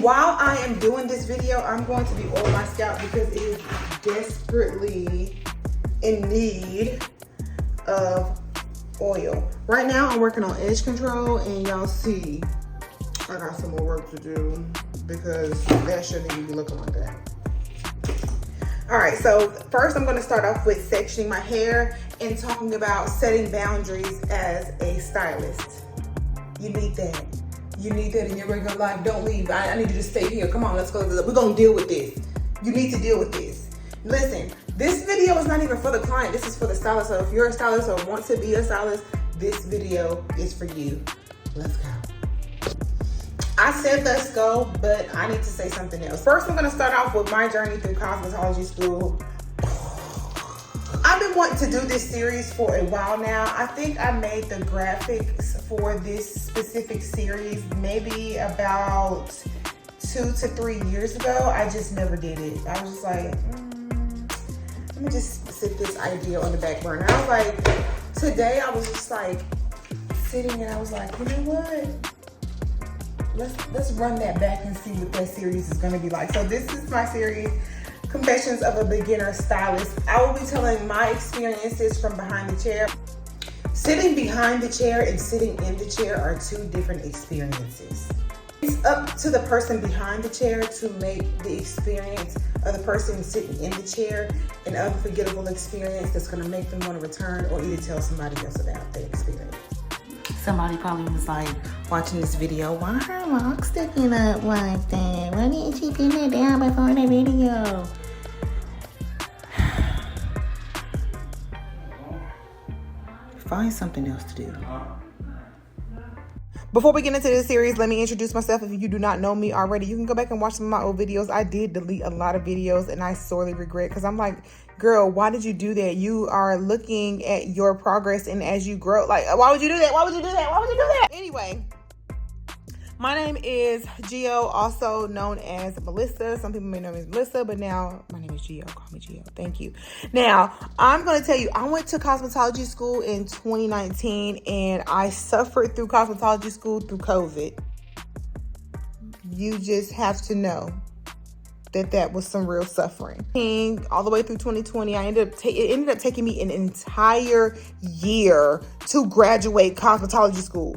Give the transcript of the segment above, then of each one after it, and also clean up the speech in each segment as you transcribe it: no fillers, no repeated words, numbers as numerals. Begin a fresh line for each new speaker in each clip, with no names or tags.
While I am doing this video, I'm going to de-oil my scalp because it is desperately in need of oil. Right now, I'm working on edge control, and y'all see I got some more work to do because that shouldn't even be looking like that. All right, so first I'm gonna start off with sectioning my hair and talking about setting boundaries as a stylist. You need that. You need that in your regular life. Don't leave. I need you to stay here. Come on, let's go. We're gonna deal with this. You need to deal with this. Listen, this video is not even for the client. This is for the stylist. So if you're a stylist or want to be a stylist, this video is for you. Let's go. I said let's go, but I need to say something else. First, I'm gonna start off with my journey through cosmetology school. I've been wanting to do this series for a while now. I think I made the graphics for this specific series maybe about 2 to 3 years ago. I just never did it. I was just like, let me just sit this idea on the back burner. I was like, today I was just like sitting and I was like, you know what? Let's run that back and see what that series is gonna be like. So this is my series, Confessions of a Beginner Stylist. I will be telling my experiences from behind the chair. Sitting behind the chair and sitting in the chair are two different experiences. It's up to the person behind the chair to make the experience of the person sitting in the chair an unforgettable experience that's gonna make them want to return or either tell somebody else about that experience. Somebody probably was like watching this video, why her locks sticking up like that? Why didn't she pin that down before the video? Find something else to do. Before we get into this series, let me introduce myself. If you do not know me already, you can go back and watch some of my old videos. I did delete a lot of videos and I sorely regret because I'm like, girl, why did you do that? You are looking at your progress and as you grow, like, why would you do that? Why would you do that? Why would you do that? Anyway, my name is Gio, also known as Melissa. Some people may know me as Melissa, but now my name is Gio. Call me Gio. Thank you. Now, I'm going to tell you, I went to cosmetology school in 2019 and I suffered through cosmetology school through COVID. You just have to know that was some real suffering. All the way through 2020, it ended up taking me an entire year to graduate cosmetology school.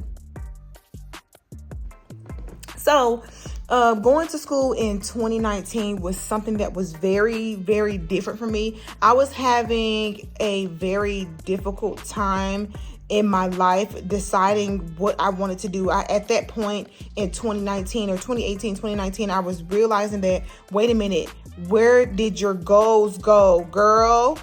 So, going to school in 2019 was something that was very, very different for me. I was having a very difficult time in my life deciding what I wanted to do. At that point in 2019 or 2018, 2019, I was realizing that, wait a minute, where did your goals go, girl?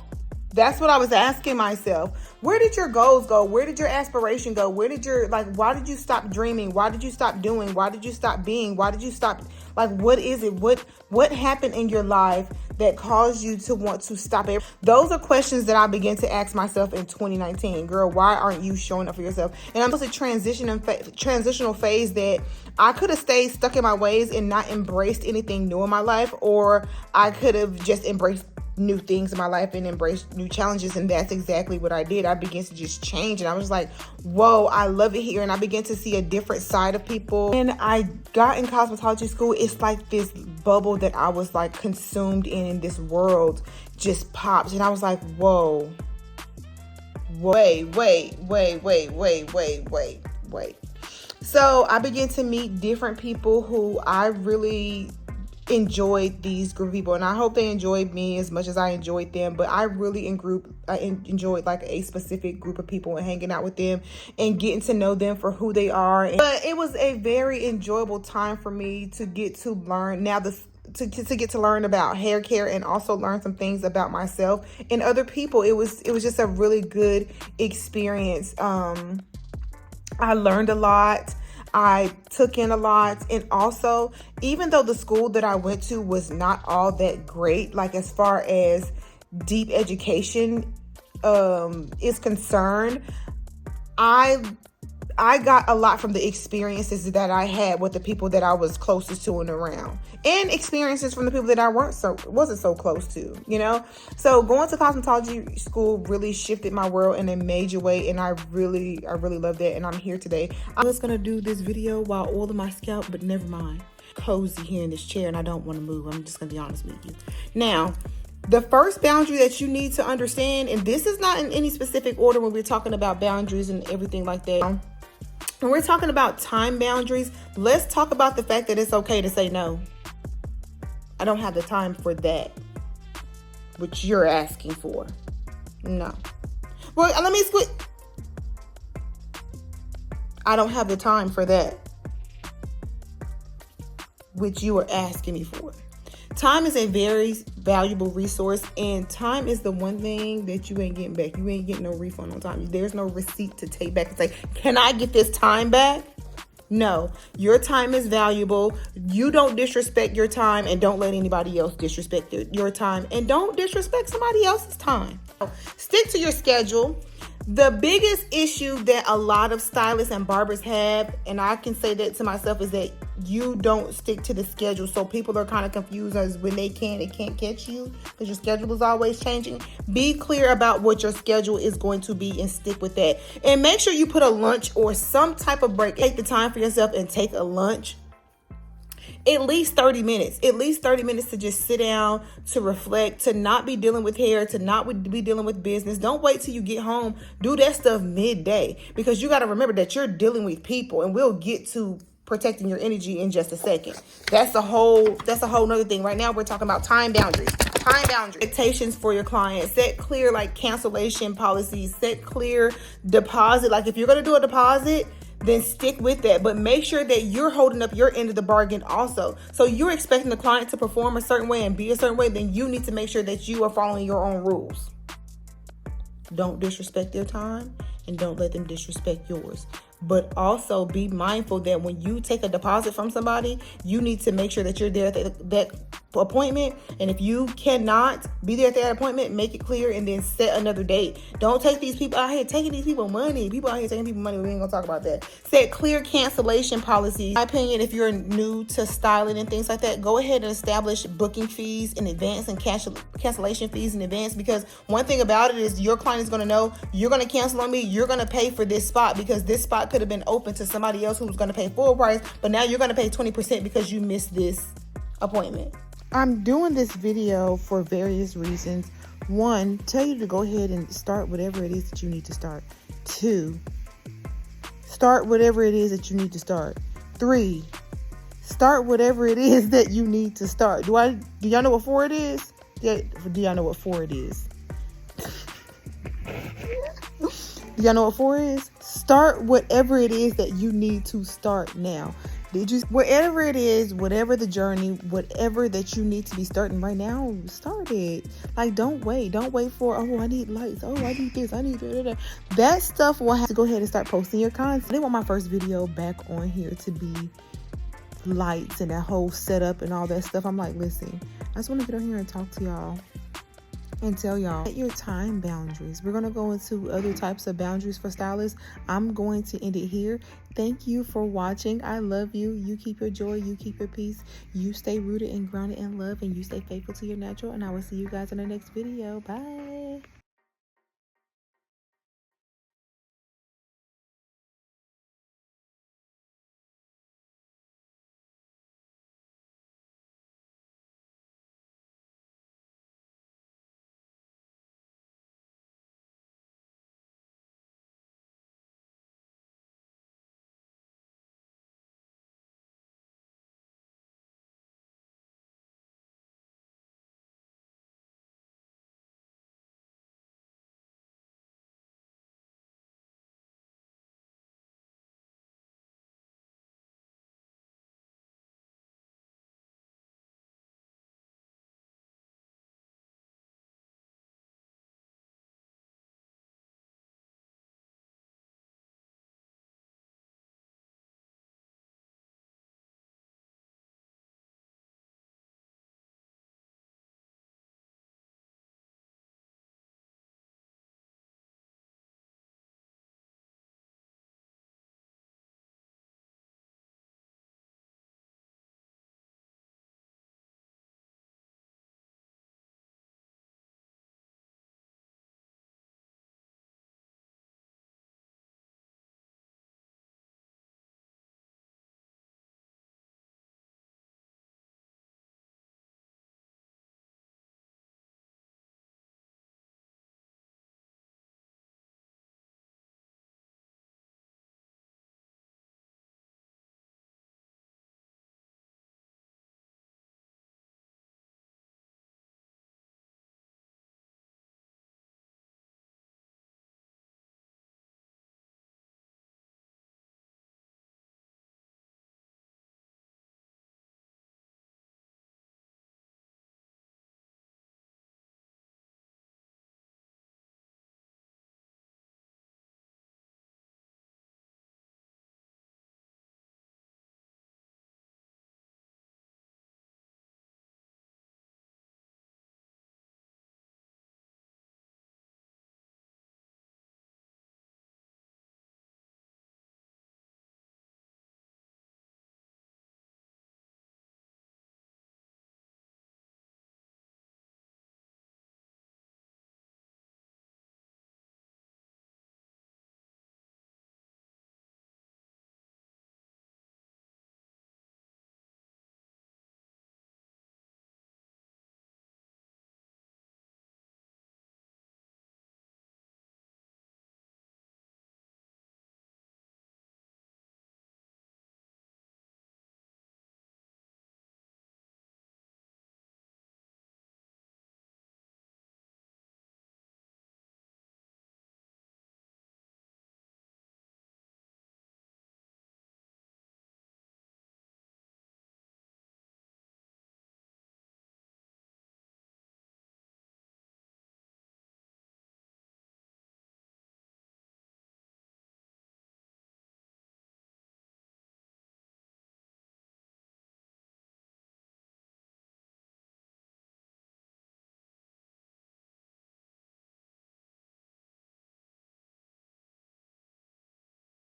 That's what I was asking myself. Where did your goals go? Where did your aspiration go? Where did your, why did you stop dreaming? Why did you stop doing? Why did you stop being? Why did you stop, what is it? What happened in your life that caused you to want to stop it? Those are questions that I began to ask myself in 2019. Girl, why aren't you showing up for yourself? And I'm just a transitional phase that I could have stayed stuck in my ways and not embraced anything new in my life, or I could have just embraced new things in my life and embrace new challenges, and that's exactly what I did. I began to just change and I was like, whoa, I love it here. And I began to see a different side of people. And I got in cosmetology school, it's like this bubble that I was like consumed in this world just popped, and I was like, whoa, wait. So I began to meet different people who I really enjoyed, these group of people, and I hope they enjoyed me as much as I enjoyed them. But I really enjoyed like a specific group of people and hanging out with them and getting to know them for who they are. But it was a very enjoyable time for me to get to learn to get to learn about hair care and also learn some things about myself and other people. It was just a really good experience. I learned a lot. I took in a lot, and also, even though the school that I went to was not all that great, like as far as deep education is concerned, I got a lot from the experiences that I had with the people that I was closest to and around, and experiences from the people that I wasn't so close to, you know? So going to cosmetology school really shifted my world in a major way, and I really loved it, and I'm here today. I'm just gonna do this video while oiling my scalp, but never mind. cozy here in this chair and I don't want to move. I'm just gonna be honest with you. Now, the first boundary that you need to understand, and this is not in any specific order when we're talking about boundaries and everything like that. When we're talking about time boundaries, let's talk about the fact that it's okay to say no. I don't have the time for that, which you're asking for. No. Well, let me switch. I don't have the time for that, which you are asking me for. Time is a very valuable resource, and time is the one thing that you ain't getting back. You ain't getting no refund on time. There's no receipt to take back and say, can I get this time back? No, your time is valuable. You don't disrespect your time, and don't let anybody else disrespect your time, and don't disrespect somebody else's time. Stick to your schedule. The biggest issue that a lot of stylists and barbers have, and I can say that to myself, is that you don't stick to the schedule. So people are kind of confused as when they can't catch you because your schedule is always changing. Be clear about what your schedule is going to be and stick with that. And make sure you put a lunch or some type of break. Take the time for yourself and take a lunch. At least 30 minutes. At least 30 minutes to just sit down, to reflect, to not be dealing with hair, to not be dealing with business. Don't wait till you get home. Do that stuff midday, because you got to remember that you're dealing with people, and we'll get to protecting your energy in just a second. That's a whole nother thing. Right now we're talking about time boundaries. Time boundaries. Expectations for your client. Set clear cancellation policies. Set clear deposit. Like if you're going to do a deposit, then stick with that. But make sure that you're holding up your end of the bargain also. So you're expecting the client to perform a certain way and be a certain way, then you need to make sure that you are following your own rules. Don't disrespect their time, and don't let them disrespect yours. But also be mindful that when you take a deposit from somebody, you need to make sure that you're there at that appointment. And if you cannot be there at that appointment, make it clear and then set another date. Don't take these people out here taking these people money. People out here taking people money. We ain't gonna talk about that. Set clear cancellation policies. In my opinion, if you're new to styling and things like that, go ahead and establish booking fees in advance and cancellation fees in advance, because one thing about it is your client is going to know you're going to cancel on me. You're going to pay for this spot because this spot could have been open to somebody else who was going to pay full price, but now you're going to pay 20% because you missed this appointment. I'm doing this video for various reasons. One, tell you to go ahead and start whatever it is that you need to start. 2, start whatever it is that you need to start. 3, start whatever it is that you need to start. Do y'all know what 4 it is? Yeah, do y'all know what 4 it is? Do y'all know what 4 is? Start whatever it is that you need to start now. Whatever it is, whatever the journey, whatever that you need to be starting right now, start it. Like, don't wait for, oh, I need lights, oh, I need this, I need that. That stuff will have to go ahead and start posting your content. I didn't want my first video back on here to be lights and that whole setup and all that stuff. I'm like, listen, I just want to get on here and talk to y'all and tell y'all your time boundaries. We're going to go into other types of boundaries for stylists. I'm going to end it here. Thank you for watching. I love you. You keep your joy. You keep your peace. You stay rooted and grounded in love, and you stay faithful to your natural. And I will see you guys in the next video. Bye.